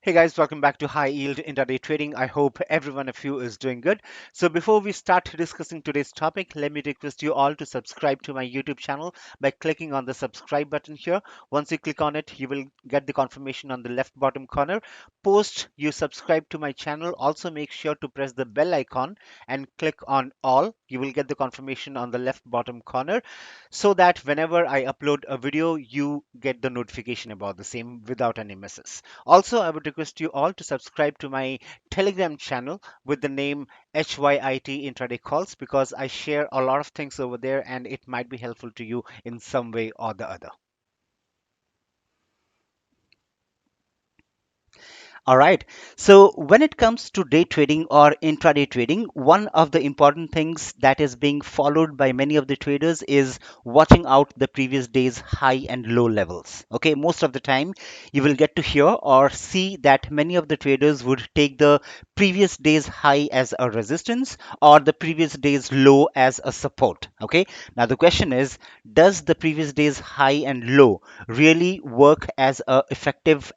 Hey guys, welcome back to High Yield Intraday Trading. I hope every one of you is doing good. So before we start discussing today's topic, let me request you all to subscribe to my YouTube channel by clicking on the subscribe button here. Once you click on it, you will get the confirmation on the left bottom corner. Post you subscribe to my channel, also make sure to press the bell icon and click on all. You will get the confirmation on the left bottom corner so that whenever I upload a video, you get the notification about the same without any misses. Also, I would request you all to subscribe to my Telegram channel with the name HYIT Intraday Calls because I share a lot of things over there and it might be helpful to you in some way or the other. All right. So when it comes to day trading or intraday trading, one of the important things that is being followed by many of the traders is watching out the previous day's high and low levels. Okay, most of the time you will get to hear or see that many of the traders would take the previous day's high as a resistance or the previous day's low as a support. Okay, now the question is, does the previous day's high and low really work as a effective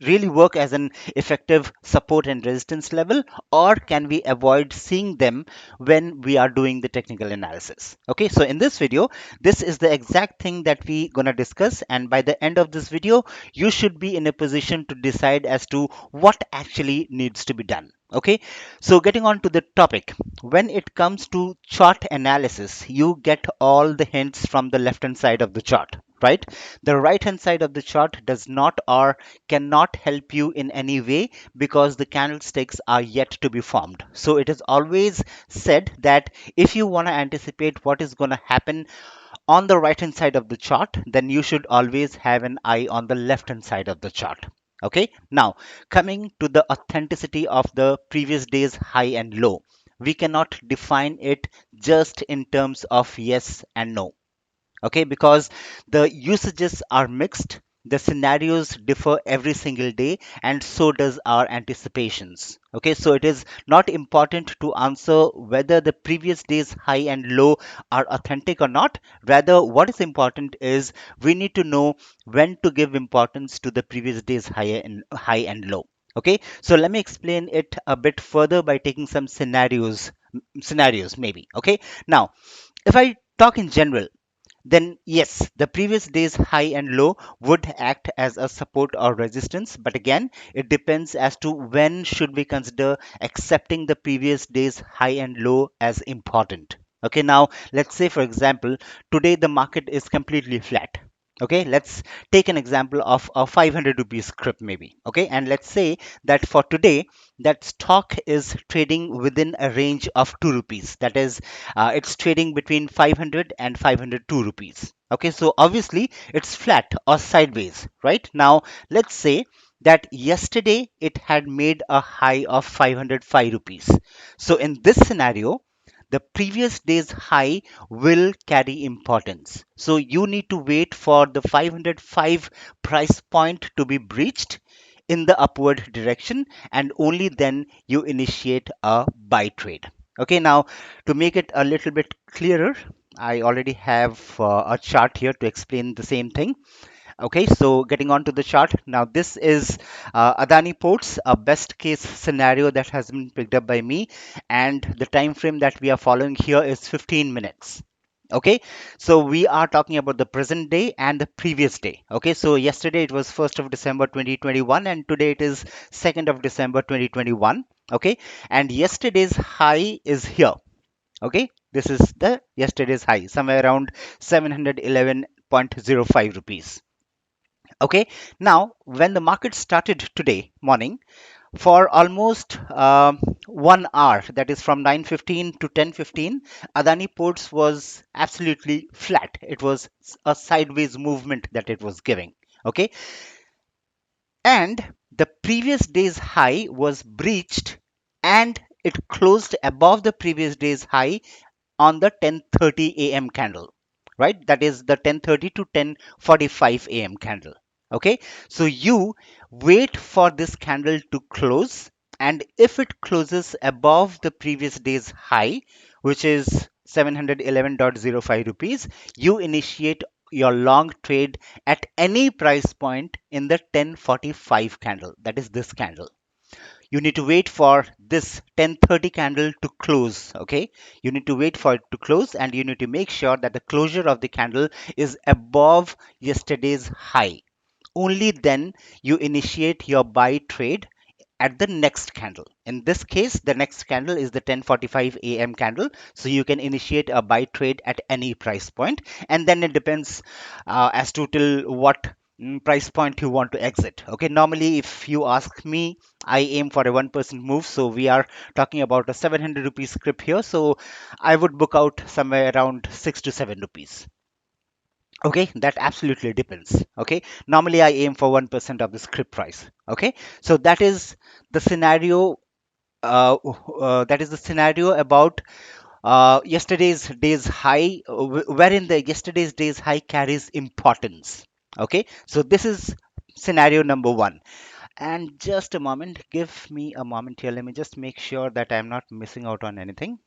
really work as an effective support and resistance level, or can we avoid seeing them when we are doing the technical analysis? Okay, so in this video, this is the exact thing that we gonna discuss, and by the end of this video, you should be in a position to decide as to what actually needs to be done. Okay, so getting on to the topic, when it comes to chart analysis, you get all the hints from the left hand side of the chart, right? The right hand side of the chart does not or cannot help you in any way because the candlesticks are yet to be formed. So it is always said that if you want to anticipate what is going to happen on the right hand side of the chart, then you should always have an eye on the left hand side of the chart. Okay, now coming to the authenticity of the previous day's high and low, we cannot define it just in terms of yes and no. Okay, because the usages are mixed, the scenarios differ every single day, and so does our anticipations. Okay, so it is not important to answer whether the previous day's high and low are authentic or not. Rather, what is important is we need to know when to give importance to the previous day's high and low. Okay, so let me explain it a bit further by taking some scenarios maybe. Okay, now if I talk in general, then yes, the previous day's high and low would act as a support or resistance. But again, it depends as to when should we consider accepting the previous day's high and low as important. Okay, now let's say, for example, today the market is completely flat. Okay, let's take an example of a 500 rupees script maybe. Okay, and let's say that for today, that stock is trading within a range of 2 rupees. That is, it's trading between 500 and 502 rupees. Okay, so obviously it's flat or sideways. Right now, let's say that yesterday it had made a high of 505 rupees. So in this scenario, the previous day's high will carry importance. So you need to wait for the 505 price point to be breached in the upward direction, and only then you initiate a buy trade. Okay, now to make it a little bit clearer, I already have a chart here to explain the same thing. Okay, so getting on to the chart. Now, this is Adani Ports, a best case scenario that has been picked up by me, and the time frame that we are following here is 15 minutes. Okay, so we are talking about the present day and the previous day. Okay, so yesterday it was 1st of December 2021, and today it is 2nd of December 2021. Okay, and yesterday's high is here. Okay, this is the yesterday's high, somewhere around 711.05 rupees. Okay, now when the market started today morning, for almost 1 hour, that is from 9:15 to 10:15, Adani Ports was absolutely flat. It was a sideways movement that it was giving. Okay, and the previous day's high was breached, and it closed above the previous day's high on the 10:30 a.m. candle, right? That is the 10:30 to 10:45 a.m. candle. Okay, so you wait for this candle to close, and if it closes above the previous day's high, which is 711.05 rupees, you initiate your long trade at any price point in the 1045 candle, that is this candle. You need to wait for this 1030 candle to close. Okay, you need to wait for it to close, and you need to make sure that the closure of the candle is above yesterday's high. Only then you initiate your buy trade at the next candle. In this case, the next candle is the 10:45 a.m. candle, so you can initiate a buy trade at any price point, and then it depends as to till what price point you want to exit. Okay, normally if you ask me, I aim for a 1% move, so we are talking about a 700 rupees script here, so I would book out somewhere around 6 to 7 rupees. Okay, that absolutely depends. Okay, normally I aim for 1% of the script price. Okay, so that is the scenario. That is the scenario about yesterday's day's high, wherein the yesterday's day's high carries importance. Okay, so this is scenario number one. And just a moment, give me a moment here. Let me just make sure that I'm not missing out on anything.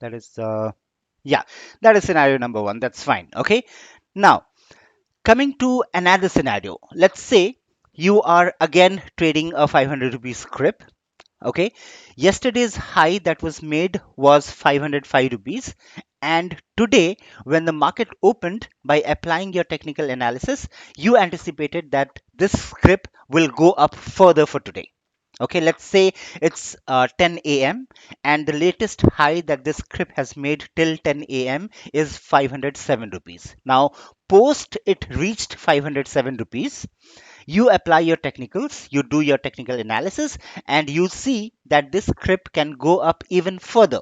That is, yeah, that is scenario number one. That's fine. Okay, now coming to another scenario, let's say you are again trading a 500 rupees script. Okay, yesterday's high that was made was 505 rupees, and today when the market opened, by applying your technical analysis, you anticipated that this script will go up further for today. Okay, let's say it's 10 a.m. and the latest high that this script has made till 10 a.m. is 507 rupees. Now, post it reached 507 rupees, you apply your technicals, you do your technical analysis, and you see that this script can go up even further.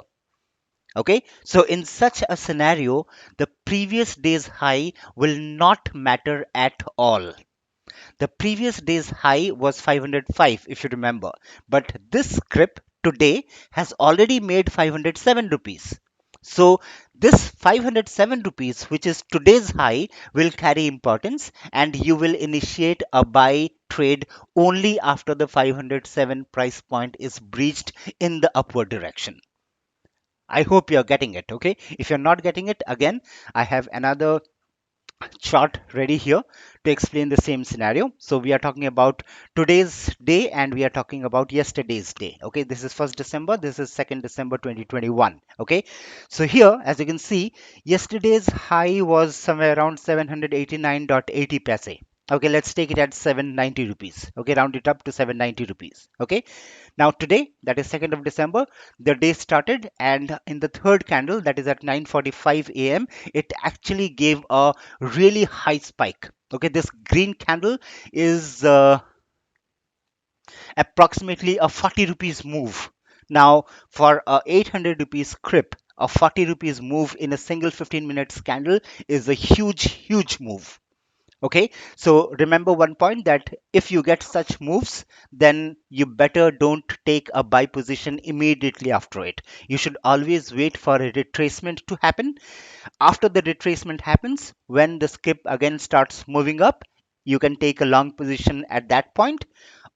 Okay, so in such a scenario, the previous day's high will not matter at all. The previous day's high was 505, if you remember. But this script today has already made 507 rupees. So this 507 rupees, which is today's high, will carry importance, and you will initiate a buy trade only after the 507 price point is breached in the upward direction. I hope you're getting it. Okay. If you're not getting it, again, I have another chart ready here to explain the same scenario. So we are talking about today's day and we are talking about yesterday's day. Okay, this is 1st December, this is 2nd December 2021. Okay, so here as you can see, yesterday's high was somewhere around 789.80 paise. Okay, let's take it at 790 rupees. Okay, round it up to 790 rupees. Okay, now today, that is 2nd of December, the day started, and in the third candle, that is at 9:45 a.m., it actually gave a really high spike. Okay, this green candle is approximately a 40 rupees move. Now, for a 800 rupees script, a 40 rupees move in a single 15 minutes candle is a huge move. Okay, so remember one point, that if you get such moves, then you better don't take a buy position immediately after it. You should always wait for a retracement to happen. After the retracement happens, when the skip again starts moving up, you can take a long position at that point,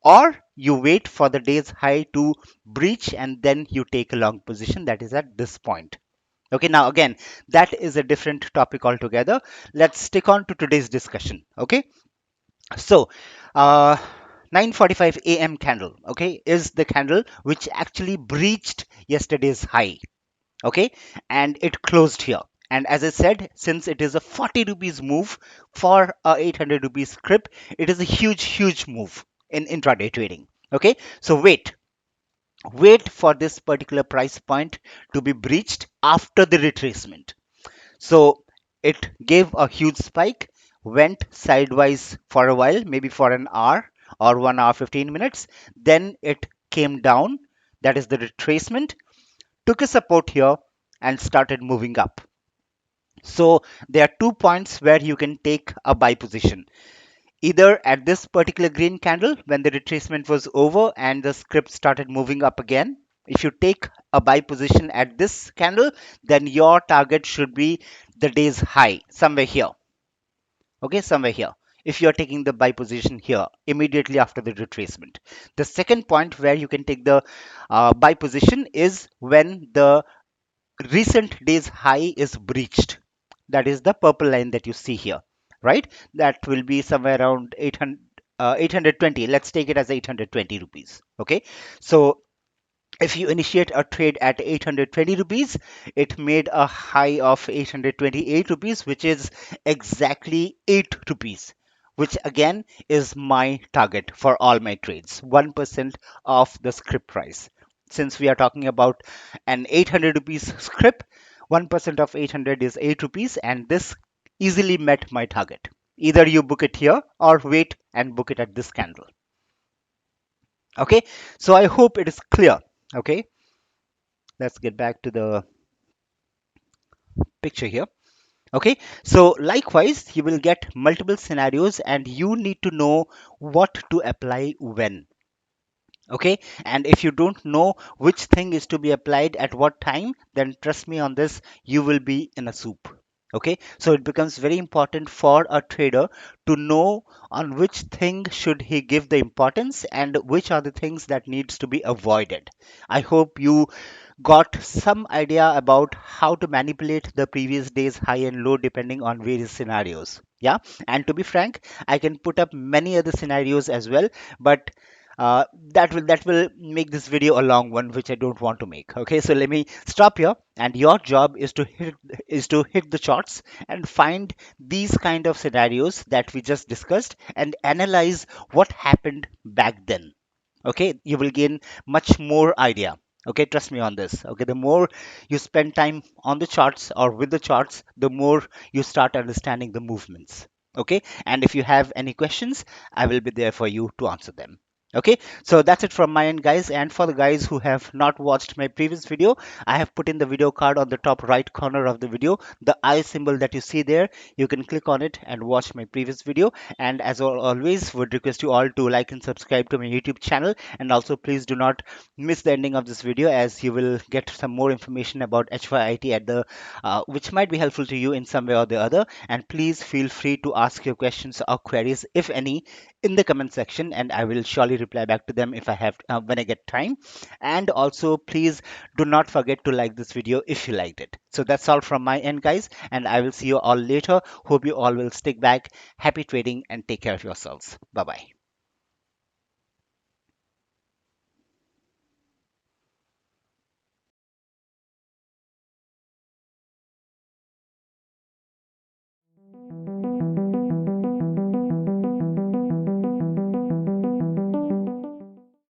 or you wait for the day's high to breach and then you take a long position, that is at this point. Okay, now again, that is a different topic altogether. Let's stick on to today's discussion. Okay, so 9:45 a.m. candle, okay, is the candle which actually breached yesterday's high. Okay, and it closed here. And as I said, since it is a 40 rupees move for a 800 rupees script, it is a huge move in intraday trading. Okay, so wait for this particular price point to be breached after the retracement. So it gave a huge spike, went sideways for a while, maybe for an hour or 1 hour 15 minutes. Then it came down, that is the retracement, took a support here and started moving up. So there are 2 points where you can take a buy position. Either at this particular green candle when the retracement was over and the script started moving up again. If you take a buy position at this candle, then your target should be the day's high, somewhere here. Okay, somewhere here. If you're taking the buy position here immediately after the retracement. The second point where you can take the buy position is when the recent day's high is breached. That is the purple line that you see here, right? That will be somewhere around 800, 820. Let's take it as 820 rupees. Okay. So if you initiate a trade at 820 rupees, it made a high of 828 rupees, which is exactly 8 rupees, which again is my target for all my trades, 1% of the script price. Since we are talking about an 800 rupees script, 1% of 800 is 8 rupees, and this easily met my target. Either you book it here or wait and book it at this candle. Okay, so I hope it is clear. Okay, let's get back to the picture here. Okay, so likewise you will get multiple scenarios and you need to know what to apply when. Okay, and if you don't know which thing is to be applied at what time, then trust me on this, you will be in a soup. Okay, so it becomes very important for a trader to know on which thing should he give the importance and which are the things that needs to be avoided. I hope you got some idea about how to manipulate the previous day's high and low depending on various scenarios. Yeah, and to be frank, I can put up many other scenarios as well, but that will make this video a long one, which I don't want to make. Okay, so let me stop here, and your job is to hit the charts and find these kind of scenarios that we just discussed and analyze what happened back then. Okay, you will gain much more idea. Okay, trust me on this. Okay, the more you spend time on the charts or with the charts, the more you start understanding the movements. Okay, and if you have any questions, I will be there for you to answer them. Okay, so that's it from my end, guys. And for the guys who have not watched my previous video, I have put in the video card on the top right corner of the video, the eye symbol that you see there. You can click on it and watch my previous video. And as always, would request you all to like and subscribe to my YouTube channel. And also, please do not miss the ending of this video, as you will get some more information about HYIT at the which might be helpful to you in some way or the other. And please feel free to ask your questions or queries, if any, in the comment section, and I will surely reply back to them if I have when I get time. And also, please do not forget to like this video if you liked it. So that's all from my end, guys, and I will see you all later. Hope you all will stick back. Happy trading and take care of yourselves. Bye bye.